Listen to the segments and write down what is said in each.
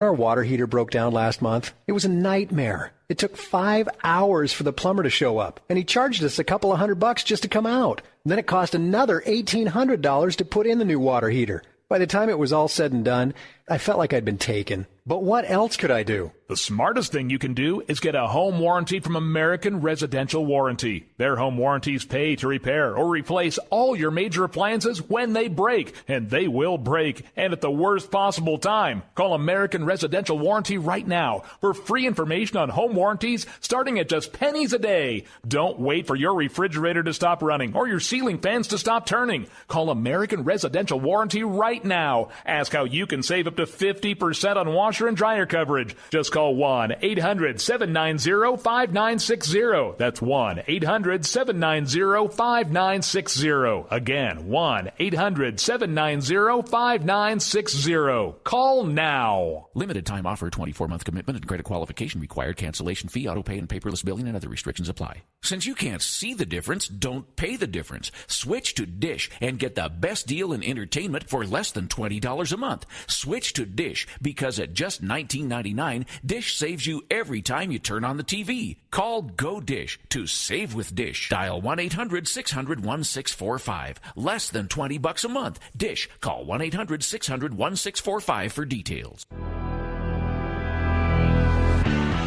Our water heater broke down last month. It was a nightmare. It took 5 hours for the plumber to show up, and he charged us a couple of $100 just to come out. And then it cost another $1,800 to put in the new water heater. By the time it was all said and done, I felt like I'd been taken. But what else could I do? The smartest thing you can do is get a home warranty from American Residential Warranty. Their home warranties pay to repair or replace all your major appliances when they break, and they will break, and at the worst possible time. Call American Residential Warranty right now for free information on home warranties starting at just pennies a day. Don't wait for your refrigerator to stop running or your ceiling fans to stop turning. Call American Residential Warranty right now. Ask how you can save up to 50% on washer and dryer coverage. Just call 1-800-790-5960. That's 1-800-790-5960. Again, 1-800-790-5960. Call now. Limited time offer, 24-month commitment and credit qualification required. Cancellation fee, auto pay, and paperless billing and other restrictions apply. Since you can't see the difference, don't pay the difference. Switch to Dish and get the best deal in entertainment for less than $20 a month. Switch to Dish because at just $19.99, Dish saves you every time you turn on the TV. Call Go Dish to save with Dish. Dial 1-800-600-1645. Less than $20 a month. Dish. Call 1-800-600-1645 for details.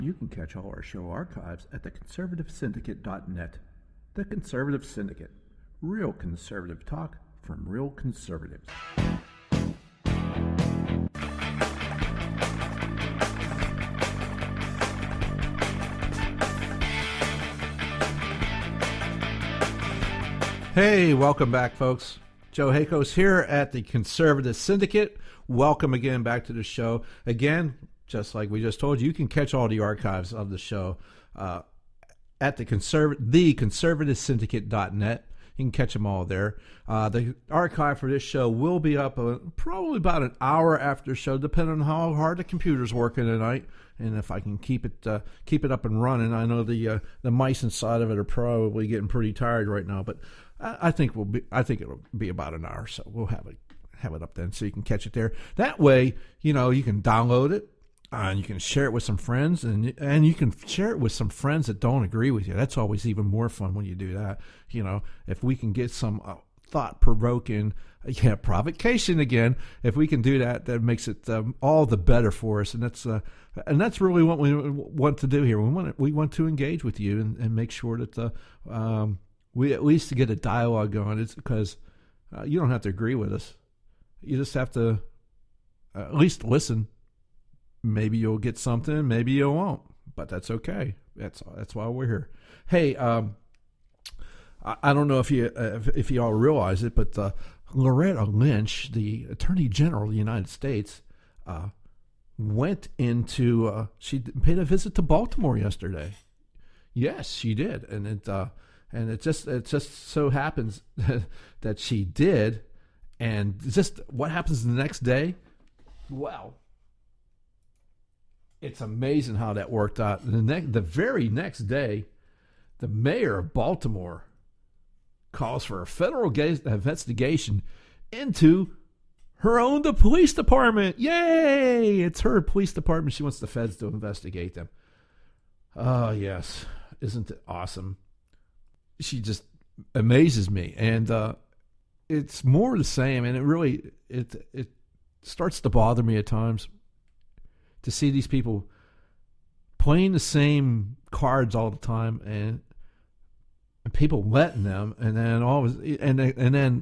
You can catch all our show archives at theconservativesyndicate.net. The Conservative Syndicate. Real conservative talk from real conservatives. Hey, welcome back, folks. Joe Hakos here at the Conservative Syndicate. Welcome again back to the show. Again, just like we just told you, you can catch all the archives of the show at theconservativesyndicate.net. You can catch them all there. The archive for this show will be up probably about an hour after the show, depending on how hard the computer's working tonight, and if I can keep it up and running. I know the mice inside of it are probably getting pretty tired right now, but I think it'll be about an hour, so we'll have it up then, so you can catch it there. That way, you can download it. And you can share it with some friends, and you can share it with some friends that don't agree with you. That's always even more fun when you do that. If we can get some thought-provoking, provocation again. If we can do that, that makes it all the better for us. And that's really what we want to do here. We want to engage with you and make sure that we at least get a dialogue going. It's because you don't have to agree with us. You just have to at least listen. Maybe you'll get something, maybe you won't, but that's okay. That's why we're here. Hey, I don't know if you all realize it, but Loretta Lynch, the Attorney General of the United States, went into she paid a visit to Baltimore yesterday. Yes, she did, and it just so happens that she did, and just what happens the next day? Wow. It's amazing how that worked out. The very next day, the mayor of Baltimore calls for a federal investigation into her own police department. Yay! It's her police department. She wants the feds to investigate them. Oh, yes. Isn't it awesome? She just amazes me. And it's more the same, and it starts to bother me at times to see these people playing the same cards all the time, and people letting them, and then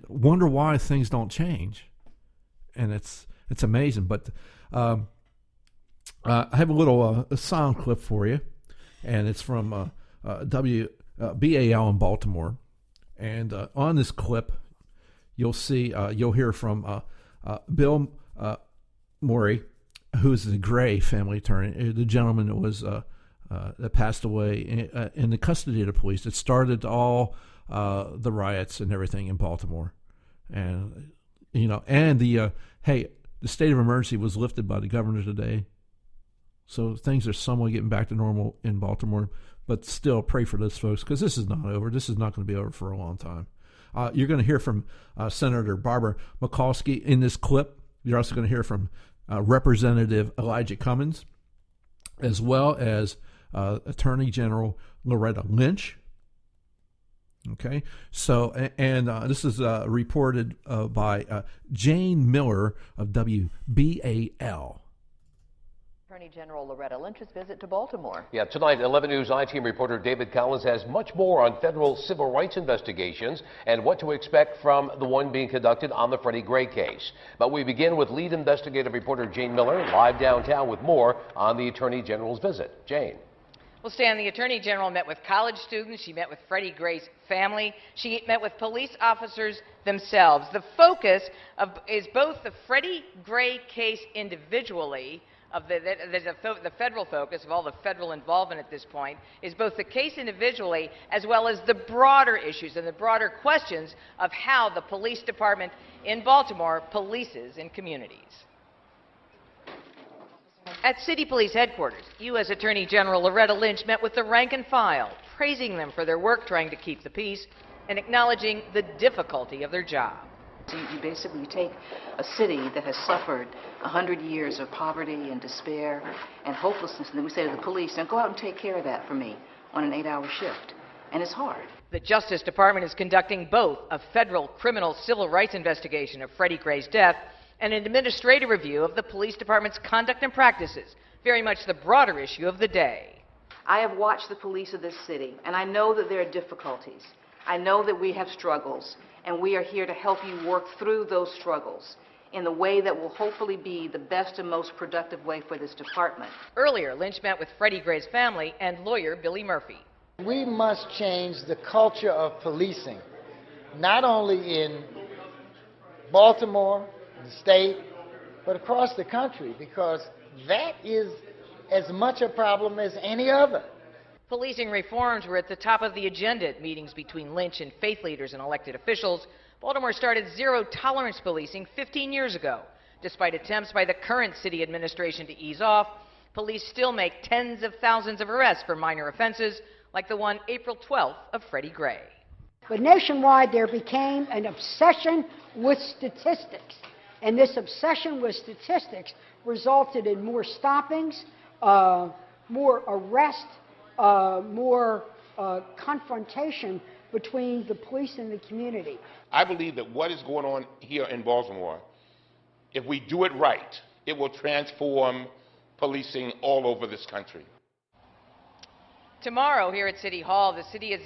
wonder why things don't change, and it's amazing. But I have a little a sound clip for you, and it's from BAL in Baltimore, and on this clip, you'll hear from Bill Morey, who's the Gray family attorney, the gentleman that was that passed away in the custody of the police that started all the riots and everything in Baltimore, and the state of emergency was lifted by the governor today, so things are somewhat getting back to normal in Baltimore. But still, pray for this, folks, because this is not over. This is not going to be over for a long time. You're going to hear from Senator Barbara Mikulski in this clip. You're also going to hear from Representative Elijah Cummings, as well as Attorney General Loretta Lynch. Okay, so, and this is reported by Jane Miller of WBAL. Attorney General Loretta Lynch's visit to Baltimore. Yeah, tonight, 11 News I-Team reporter David Collins has much more on federal civil rights investigations and what to expect from the one being conducted on the Freddie Gray case. But we begin with lead investigative reporter Jane Miller, live downtown with more on the Attorney General's visit. Jane. Well, Stan, the Attorney General met with college students. She met with Freddie Gray's family. She met with police officers themselves. The focus is both the Freddie Gray case individually, the federal focus of all the federal involvement at this point, is both the case individually as well as the broader issues and the broader questions of how the police department in Baltimore polices in communities. At City Police Headquarters, U.S. Attorney General Loretta Lynch met with the rank and file, praising them for their work trying to keep the peace and acknowledging the difficulty of their job. So you basically take a city that has suffered 100 years of poverty and despair and hopelessness, and then we say to the police, now go out and take care of that for me on an 8-hour shift. And it's hard. The Justice Department is conducting both a federal criminal civil rights investigation of Freddie Gray's death and an administrative review of the police department's conduct and practices, very much the broader issue of the day. I have watched the police of this city, and I know that there are difficulties. I know that we have struggles, and we are here to help you work through those struggles in the way that will hopefully be the best and most productive way for this department. Earlier, Lynch met with Freddie Gray's family and lawyer Billy Murphy. We must change the culture of policing, not only in Baltimore, the state, but across the country, because that is as much a problem as any other. Policing reforms were at the top of the agenda at meetings between Lynch and faith leaders and elected officials. Baltimore started zero-tolerance policing 15 years ago. Despite attempts by the current city administration to ease off, police still make tens of thousands of arrests for minor offenses, like the one April 12th of Freddie Gray. But nationwide, there became an obsession with statistics. And this obsession with statistics resulted in more stoppings, more arrest, more confrontation between the police and the community. I believe that what is going on here in Baltimore, if we do it right, it will transform policing all over this country. Tomorrow here at City Hall, the city is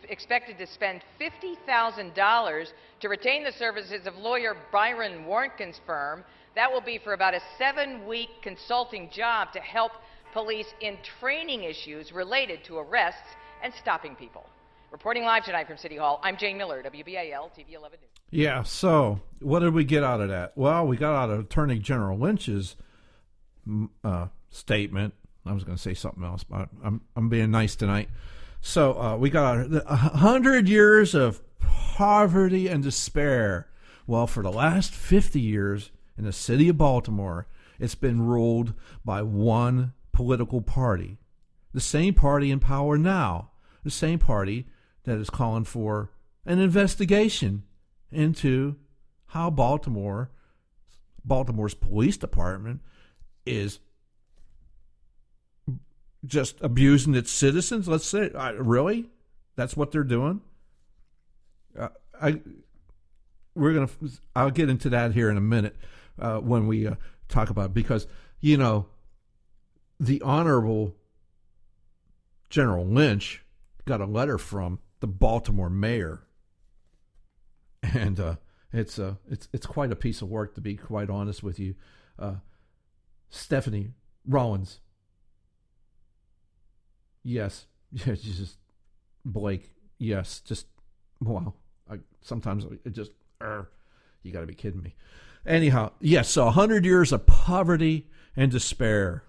expected to spend $50,000 to retain the services of lawyer Byron Warnkin's firm. That will be for about a 7-week consulting job to help police in training issues related to arrests and stopping people. Reporting live tonight from City Hall, I'm Jane Miller, WBAL TV 11 News. Yeah, so what did we get out of that? Well, we got out of Attorney General Lynch's statement. I was going to say something else, but I'm being nice tonight. So we got 100 years of poverty and despair. Well, for the last 50 years in the city of Baltimore, it's been ruled by one political party. The same party in power now. The same party that is calling for an investigation into how Baltimore's police department is just abusing its citizens. Let's say, really, that's what they're doing. I'll get into that here in a minute when we talk about it, because the Honorable General Lynch got a letter from the Baltimore mayor, and it's quite a piece of work, to be quite honest with you. Stephanie Rawlings. Yes, just Blake. Yes, just wow. Sometimes it just you got to be kidding me. Anyhow, yes. So 100 years of poverty and despair.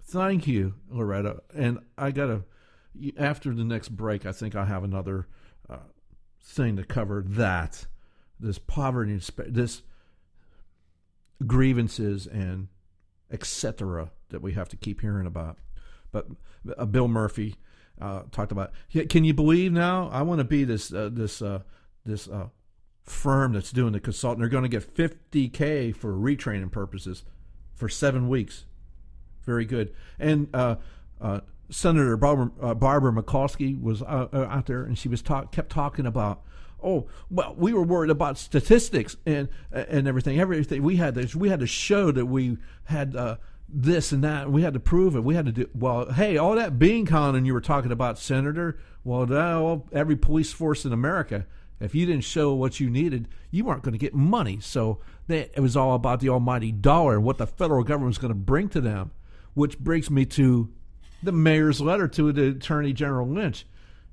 Thank you, Loretta. And I gotta after the next break, I think I have another thing to cover that this poverty and despair, this grievances and etc. that we have to keep hearing about. But Bill Murphy talked about. Can you believe now? I want to be this firm that's doing the consulting. They're going to get $50,000 for retraining purposes. for 7 weeks. Very good. And Senator Barbara Mikulski was out there, and she was kept talking about, we were worried about statistics and everything. We had to show that we had this and that. And we had to prove it. We had to do all that bean counting you were talking about, Senator. Every police force in America, if you didn't show what you needed, you weren't going to get money. So it was all about the almighty dollar and what the federal government was going to bring to them. Which brings me to the mayor's letter to the Attorney General Lynch.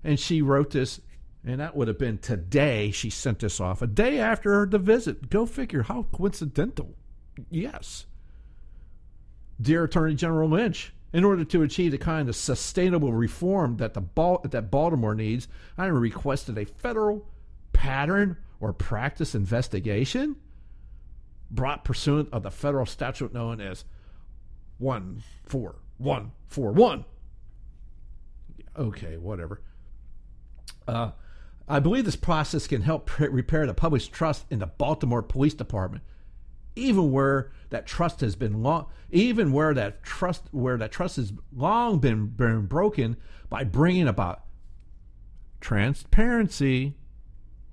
And she wrote this, and that would have been today she sent this off, a day after the visit. Go figure, how coincidental. Yes. Dear Attorney General Lynch, in order to achieve the kind of sustainable reform that that Baltimore needs, I requested a federal pattern or practice investigation brought pursuant of the federal statute known as 14141. Okay, whatever. I believe this process can help repair the public's trust in the Baltimore Police Department, even where that trust has been has long been broken, by bringing about transparency,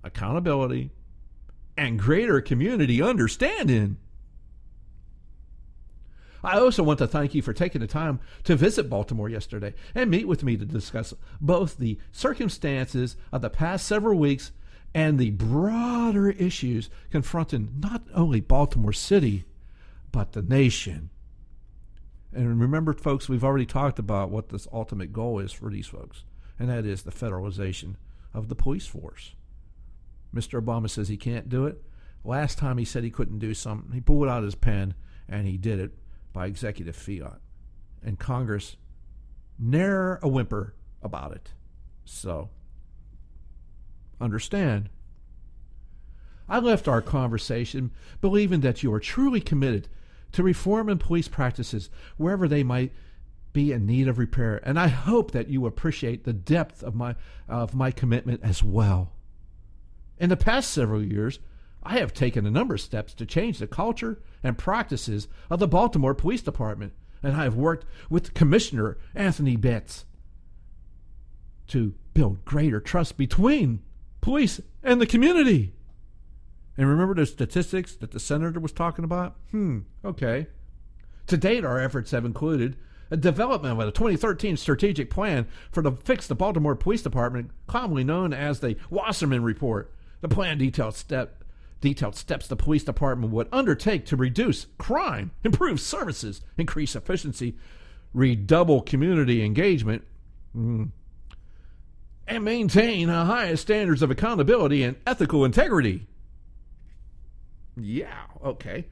accountability, and greater community understanding. I also want to thank you for taking the time to visit Baltimore yesterday and meet with me to discuss both the circumstances of the past several weeks and the broader issues confronting not only Baltimore City, but the nation. And remember, folks, we've already talked about what this ultimate goal is for these folks, and that is the federalization of the police force. Mr. Obama says he can't do it. Last time he said he couldn't do something, he pulled out his pen and he did it by executive fiat. And Congress, ne'er a whimper about it. So, understand. I left our conversation believing that you are truly committed to reform in police practices wherever they might be in need of repair. And I hope that you appreciate the depth of my commitment as well. In the past several years, I have taken a number of steps to change the culture and practices of the Baltimore Police Department, and I have worked with Commissioner Anthony Betts to build greater trust between police and the community. And remember the statistics that the senator was talking about? Okay. To date, our efforts have included a development of a 2013 strategic plan to fix the Baltimore Police Department, commonly known as the Wasserman Report. The plan detailed steps the police department would undertake to reduce crime, improve services, increase efficiency, redouble community engagement, and maintain the highest standards of accountability and ethical integrity. Yeah, okay.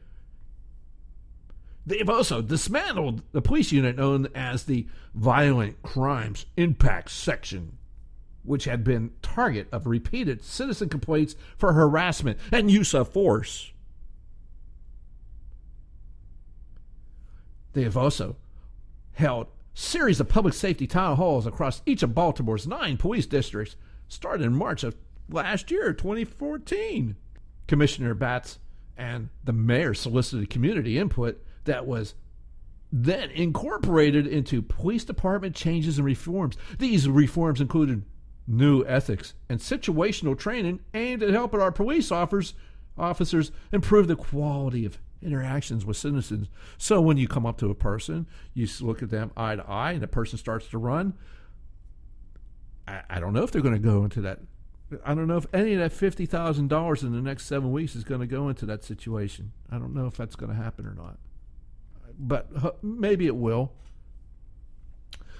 They've also dismantled the police unit known as the Violent Crimes Impact Section, which had been target of repeated citizen complaints for harassment and use of force. They have also held series of public safety town halls across each of Baltimore's 9 police districts, started in March of last year, 2014. Commissioner Batts and the mayor solicited community input that was then incorporated into police department changes and reforms. These reforms included new ethics and situational training aimed at helping our police officers improve the quality of interactions with citizens. So when you come up to a person, you look at them eye to eye, and the person starts to run. I don't know if they're going to go into that. I don't know if any of that $50,000 in the next 7 weeks is going to go into that situation. I don't know if that's going to happen or not. But maybe it will.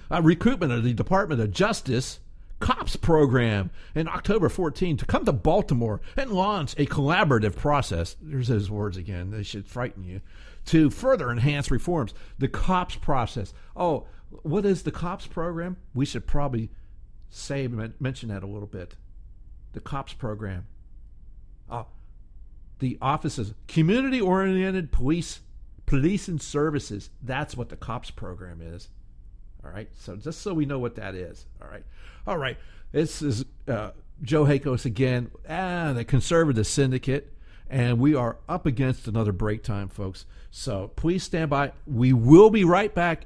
Recruitment of the Department of Justice COPS program in October 14 to come to Baltimore and launch a collaborative process. There's those words again. They should frighten you. To further enhance reforms. The COPS process. Oh, what is the COPS program? We should probably mention that a little bit. The COPS program. The offices, community-oriented policing services. That's what the COPS program is. All right, so just so we know what that is. All right. This is Joe Hakos again, the Conservative Syndicate, and we are up against another break time, folks. So please stand by. We will be right back.